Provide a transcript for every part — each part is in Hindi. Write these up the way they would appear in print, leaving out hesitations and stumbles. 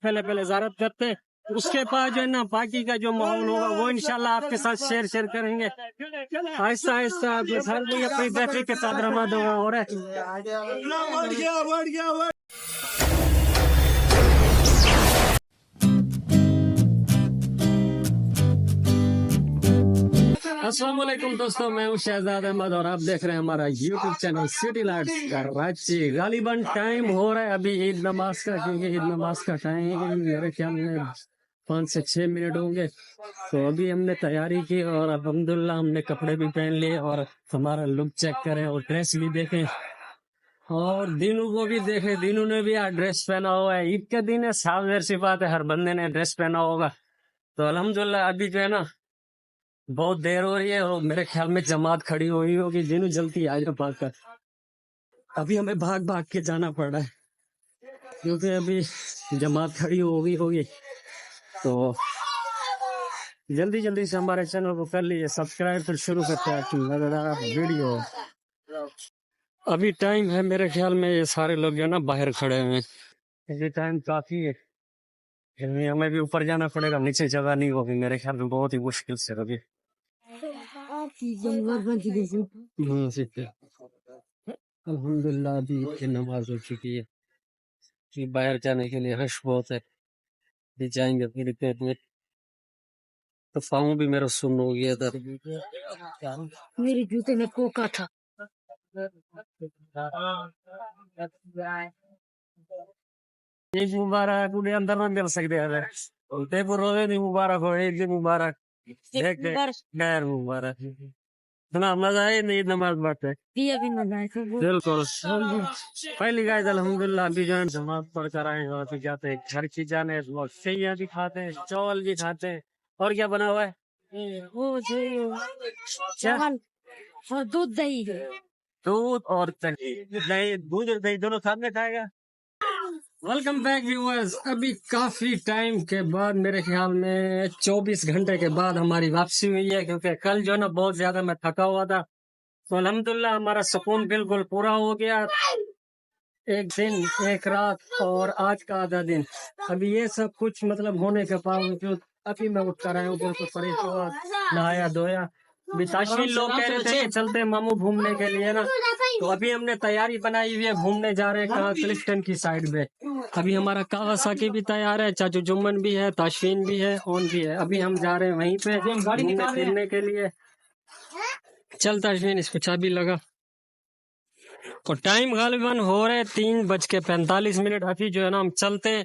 पहले पहले ज़ियारत करते हैं, उसके बाद जो है ना बाकी का जो माहौल होगा वो इंशाल्लाह आपके साथ शेयर करेंगे। आहिस्ता आहिस्ता हर कोई अपनी बैटरी के साथ रमा दवा हो रहा है। अस्सलाम वालेकुम दोस्तों, मैं हूँ शहजाद अहमद और आप देख रहे हैं हमारा YouTube channel City Lights Karachi. गालिबन टाइम हो रहा है अभी ईद नमाज का, क्योंकि ईद नमाज का टाइम मेरे ख्याल में 5 से 6 मिनट होंगे। तो अभी हमने तैयारी की और अल्हम्दुलिल्लाह हमने कपड़े भी पहन लिए और हमारा लुक चेक करें और ड्रेस भी देखें और दीनू को भी देखे। दीनू ने भी आज ड्रेस पहना हुआ है, ईद के दिन है, साफ सी बात है, हर बंदे ने ड्रेस पहना होगा। तो अल्हम्दुलिल्लाह अभी जो है ना बहुत देर हो रही है और मेरे ख्याल में जमात खड़ी हुई होगी। दीनू जल्दी आ जाओ भाग कर। अभी हमें भाग भाग के जाना पड़ रहा है क्योंकि अभी जमात खड़ी होगी। तो जल्दी जल्दी से हमारे चैनल को कर लीजिए सब्सक्राइब, फिर शुरू करते हैं वीडियो। अभी टाइम है मेरे ख्याल में ये सारे लोग जो है ना बाहर खड़े हुए हैं, ये टाइम काफी है, हमें भी ऊपर जाना पड़ेगा, नीचे जगह नहीं होगी मेरे ख्याल में, बहुत ही मुश्किल से अभी। अल्हम्दुलिल्लाह अभी की नमाज हो चुकी है, कि बाहर जाने के लिए रश बहुत है, भी जाएंगे फिर इतने में। तो पाँव भी मेरा सुन्न हो गया था, मेरे जूते में कोका था। ईद मुबारक, उन्हें अंदर में मिल सकते हैं, रोजे मुबारक हो, ईद मुबारक, खैर मुबारक। इतना मजा है नहीं नमाज पढ़ते, बिल्कुल। पहली गाय अल्हम्दुलिल्लाह अभी जो है नमाज पढ़ कर आए और फिर जाते हैं घर की जाने, सेवियां भी खाते हैं, चावल भी खाते हैं। और क्या बना हुआ है? चावल और दूध दही, दूध और दही, दूध और दही दोनों साथ में खाएगा। Welcome back viewers. अभी काफी टाइम के बाद, मेरे ख्याल में 24 घंटे के बाद हमारी वापसी हुई है, क्योंकि कल जो है ना बहुत ज्यादा मैं थका हुआ था। तो अल्हम्दुलिल्लाह हमारा सुकून बिल्कुल पूरा हो गया, एक दिन एक रात और आज का आधा दिन। अभी ये सब कुछ मतलब होने के बावजूद अभी मैं उठ कर आया हूँ, बिल्कुल फ्रेश हुआ, नहाया धोया। विताशी लोग कह रहे थे कि चलते मामू घूमने के लिए ना, तो अभी हमने तैयारी बनाई हुई है, घूमने जा रहे हैं कहाँ, क्लिफ्टन की साइड में। अभी हमारा कावासाकी भी तैयार है, चाचू जुम्मन भी है, ताशफीन भी है, ओन भी है। अभी हम जा रहे हैं वहीं पे घूमने फिरने के लिए। चल ताशफीन, इसको चाबी लगा। और टाइम गालिबन हो रहे 3:45। अभी जो है ना हम चलते हैं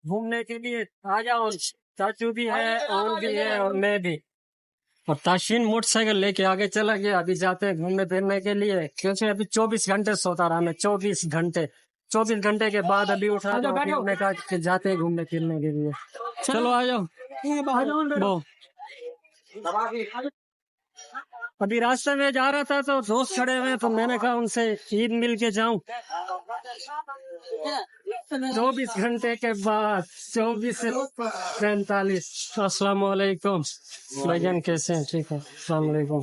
घूमने के लिए। आ जाओ, चाचू भी है, ओन भी है और मैं भी। और ताशीन मोटरसाइकिल लेके आगे चला गया। अभी जाते हैं घूमने फिरने के लिए, क्योंकि अभी 24 घंटे सोता रहा मैं, 24 घंटे के बाद अभी उठा तो हमने कहा कि जाते हैं घूमने फिरने के लिए। चलो आ जाओ। अभी रास्ते में जा रहा था तो दोस्त खड़े हुए, तो मैंने कहा उनसे ईद मिल के जाऊं। 24 घंटे के बाद, 24 से 45। अस्सलाम वालेकुम भाईजान, कैसे हैं? ठीक है, अस्सलाम वालेकुम।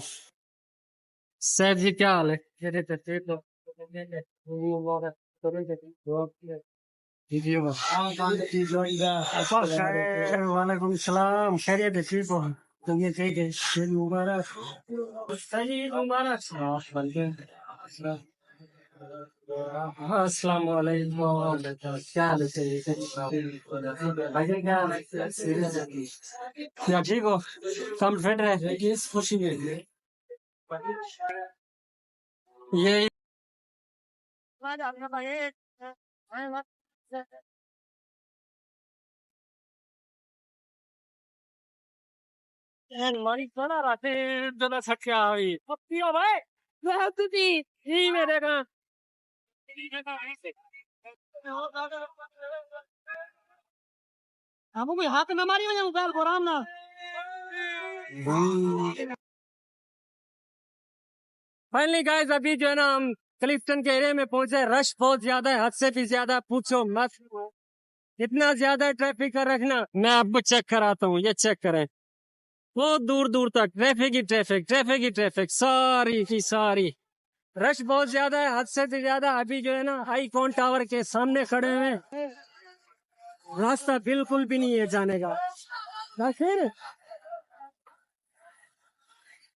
सैफ जी क्या हाल है? वालेकुम सलाम, खैरियत है? ठीक हो? तो ये ठीक है, ईद मुबारक। ईद मुबारक। अस्सलाम वालेकुम, क्या हाल है? क्या ठीक हो? कम फिट रहे, खुशी है ये। मारी बड़ा राते जरा सख्या हुई पत्तियों भाई ही मेरे का हमको कोई हाथ न मारी हो मोबाइल को आराम ना। फाइनली गाइस अभी जो है ना हम क्लिफ्टन के एरिया में पहुंचे। रश बहुत ज्यादा है, हद से भी ज्यादा, पूछो मत। इतना ज्यादा ट्रैफिक का रखना, मैं आपको चेक कराता हूँ, ये चेक करें। बहुत दूर दूर तक ट्रैफिक ही ट्रैफिक, सारी की सारी। रश बहुत ज्यादा है, हद से भी ज्यादा। अभी जो है ना आईकॉन टावर के सामने खड़े हैं। रास्ता बिल्कुल भी नहीं है जाने का। दाशवीर,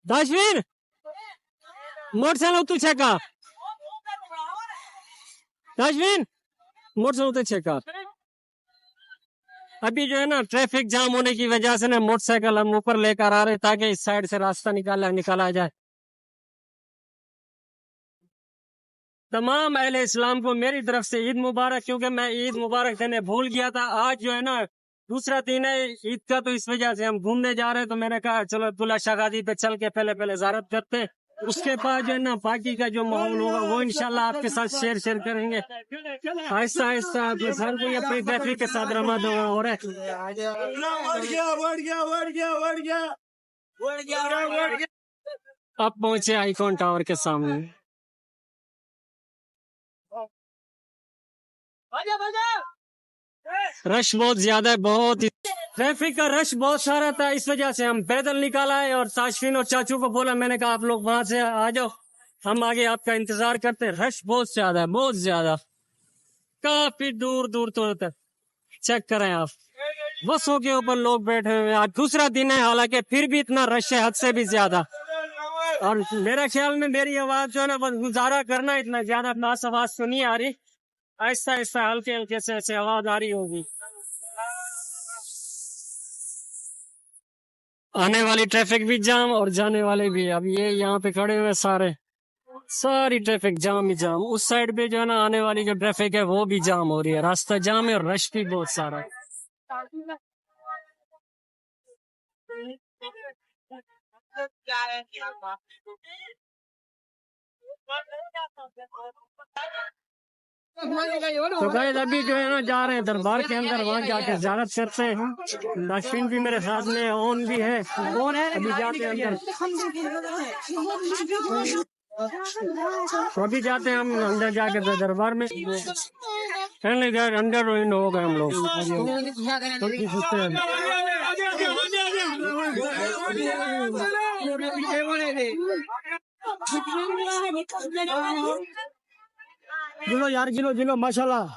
दाशवीर मोटरसाइकिल तू छेका, दाशवीर मोटरसाइकिल तू छेका। अभी जो है ना ट्रैफिक जाम होने की वजह से ना मोटरसाइकिल हम ऊपर लेकर आ रहे ताकि इस साइड से रास्ता निकाला जाए। तमाम अहले इस्लाम को मेरी तरफ से ईद मुबारक, क्योंकि मैं ईद मुबारक देने भूल गया था। आज जो है ना दूसरा दिन है ईद का, तो इस वजह से हम घूमने जा रहे हैं। तो मैंने कहा चलो अब्दुल्ला शाह गाजी पे चल के पहले ज़ियारत करते हैं, उसके बाद जो है ना बाकी का जो माहौल होगा वो इंशाल्लाह आपके साथ शेयर करेंगे। आहिस्ता आहिस्ता हर कोई अपनी फैमिली के साथ रमा दवा हो रहा है। अब पहुंचे आईकॉन टावर के सामने। रश बहुत ज्यादा है, बहुत ट्रैफिक का रश बहुत सारा था, इस वजह से हम पैदल निकाला है। और ताशफीन और चाचू को बोला, मैंने कहा आप लोग वहां से आ जाओ, हम आगे आपका इंतजार करते हैं। रश बहुत ज्यादा है, बहुत ज्यादा, काफी दूर दूर तक। चेक करें आप, बसों के ऊपर लोग बैठे हुए हैं। आज दूसरा दिन है, हालांकि फिर भी इतना रश है हद से भी ज्यादा। और मेरा ख्याल में मेरी आवाज जो है ना बस गुजारा करना, इतना ज्यादा नास आवाज तो नहीं आ रही, आहिस्ता आहिस्ता हल्के हल्के से ऐसे आवाज आ रही होगी। आने वाली ट्रैफिक भी जाम और जाने वाले भी। अब ये यहाँ पे खड़े हुए सारी ट्रैफिक जाम ही जाम। उस साइड पे जो है ना आने वाली जो ट्रैफिक है वो भी जाम हो रही है, रास्ता जाम है और रश भी बहुत सारा है। तो गाइस अभी जो है ना जा रहे हैं दरबार के अंदर, वहाँ जाके ज़ियारत करते हैं। नाशरीन भी मेरे साथ में ऑन भी है, अभी जाते हैं अंदर। तो अभी जाते हैं हम अंदर जाके दरबार में। अंदर हो गए हम लोग। गिनो यार, गिनो माशाल्लाह।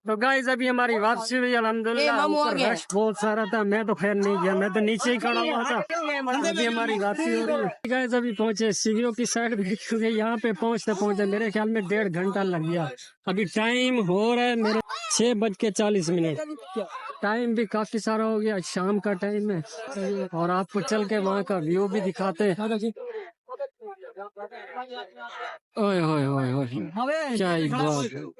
तो गाइस अभी हमारी वापसी हुई अल्हम्दुलिल्लाह। ऊपर रश बहुत सारा था, मैं तो खैर नहीं गया, मैं तो नीचे ही खड़ा हुआ था। अभी हमारी वापसी हो रही है। गाइस अभी पहुंचे सीढ़ियों की साइड, क्योंकि यहाँ पे पहुंचते मेरे ख्याल में 1.5 घंटा लग गया। अभी टाइम हो रहा है मेरे 6:40। टाइम भी काफी सारा हो गया, शाम का टाइम है। और आपको चल के वहाँ का व्यू भी दिखाते हैं। ओए होए होए होए, क्या ही बात।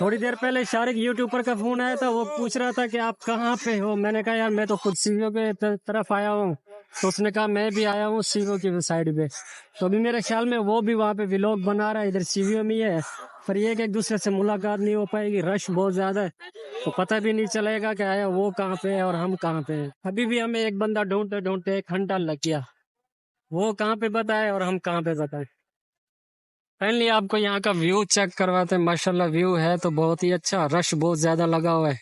थोड़ी देर पहले शारिक यूट्यूबर का फोन आया था, वो पूछ रहा था कि आप कहाँ पे हो। मैंने कहा यार मैं तो खुद सीवीओ के तरफ आया हूँ। तो उसने कहा मैं भी आया हूँ सीवीओ की साइड पे। तो अभी मेरे ख्याल में वो भी वहाँ पे व्लॉग बना रहा है, इधर सीवीओ में ही है। पर ये कि एक दूसरे से मुलाकात नहीं हो पाएगी, रश बहुत ज्यादा है, तो पता भी नहीं चलेगा कि आया वो कहाँ पे है और हम कहाँ पे हैं। अभी भी हमें एक बंदा ढूंढते ढूंढते 1 घंटा लग गया, वो कहाँ पे बताए और हम कहाँ पे बताए। फाइनली आपको यहाँ का व्यू चेक करवाते हैं। माशाल्लाह व्यू है तो बहुत ही अच्छा, रश बहुत ज्यादा लगा हुआ है।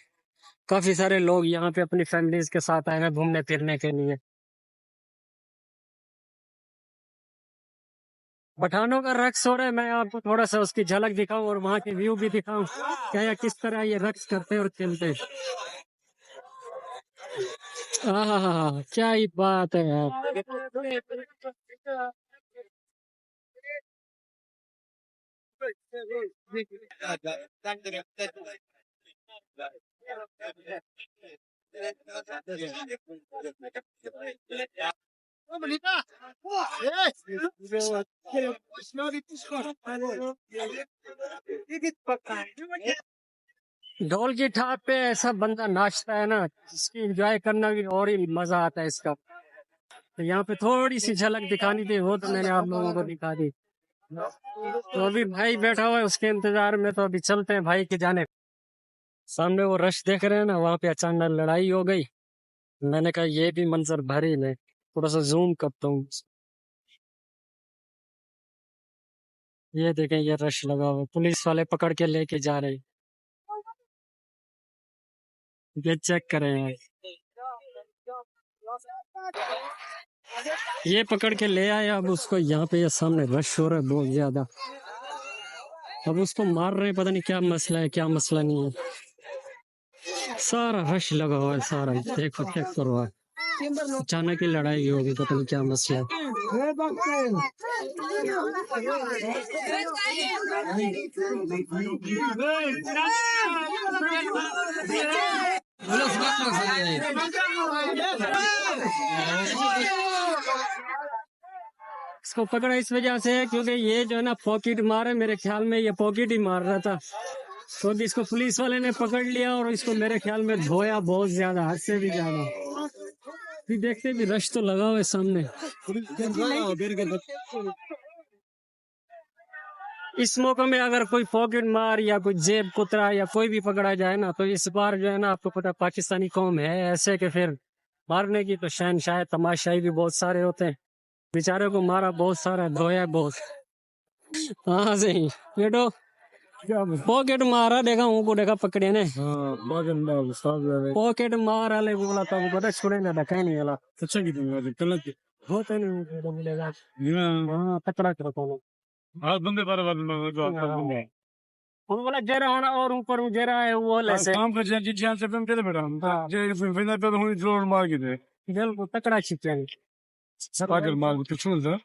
काफी सारे लोग यहाँ पे अपनी फैमिलीज के साथ आए हैं घूमने फिरने के लिए। पठानों का रक्स हो रहा है, मैं आपको थोड़ा सा उसकी झलक दिखाऊं और वहाँ के व्यू भी दिखाऊं, क्या या किस तरह ये रक्स करते हैं और खेलते हैं। क्या ही बात है यार। ढोल की थाप पे ऐसा बंदा नाचता है ना, जिसकी एंजॉय करना भी और ही मजा आता है इसका। तो यहाँ पे थोड़ी सी झलक दिखानी थी, वो तो मैंने आप लोगों को दिखा दी। तो अभी भाई बैठा हुआ है उसके इंतजार में, तो अभी चलते हैं भाई की जाने। सामने वो रश देख रहे हैं ना, वहां पे अचानक लड़ाई हो गई। मैंने कहा ये भी मंजर भर ही ले, थोड़ा सा जूम करता हूँ। ये देखें, ये रश लगा हुआ है, पुलिस वाले पकड़ के लेके जा रहे हैं। ये चेक करें यार, ये पकड़ के ले आया। अब उसको यहाँ पे ये सामने रश हो रहा है बहुत ज्यादा। अब उसको मार रहे हैं, पता नहीं क्या मसला है क्या मसला नहीं है। सारा रश लगा हुआ है, सारा देखो चेक करो। अचानक ही लड़ाई होगी, पता नहीं क्या मसला है। इसको पकड़ा इस वजह से है क्योंकि ये जो है ना पॉकेट मारे, मेरे ख्याल में ये पॉकेट ही मार रहा था, तो इसको पुलिस वाले ने पकड़ लिया और इसको मेरे ख्याल में धोया बहुत ज्यादा, हद से भी ज्यादा। भी देखते भी रश तो लगा हुआ है सामने। इस मौके में अगर कोई पॉकेट मार या कोई जेब कुतरा या कोई भी पकड़ा जाए ना, तो इस बार जो है ना आपको पता पाकिस्तानी कौम है ऐसे कि फिर मारने की तो शहनशाह तमाशाई भी बहुत सारे होते हैं। बेचारे को मारा बहुत सारा, धोया बहुत। हाँ सही बेटो, पॉकेट मारा देखा उनको, देखा पकड़े ने पॉकेट मार वाले बोला तो पता छोड़े ना, देखा नहीं वाला अच्छा की होते नहीं मिलेगा। हाँ पकड़ा करो बंदे पर बोला जरा होना और ऊपर जरा है वो ऐसे काम कर जान से पे चले बेटा जे फिर पे हुई जोर मार के दे बिल्कुल तकड़ा छिपे पागल मार के छोड़ दे।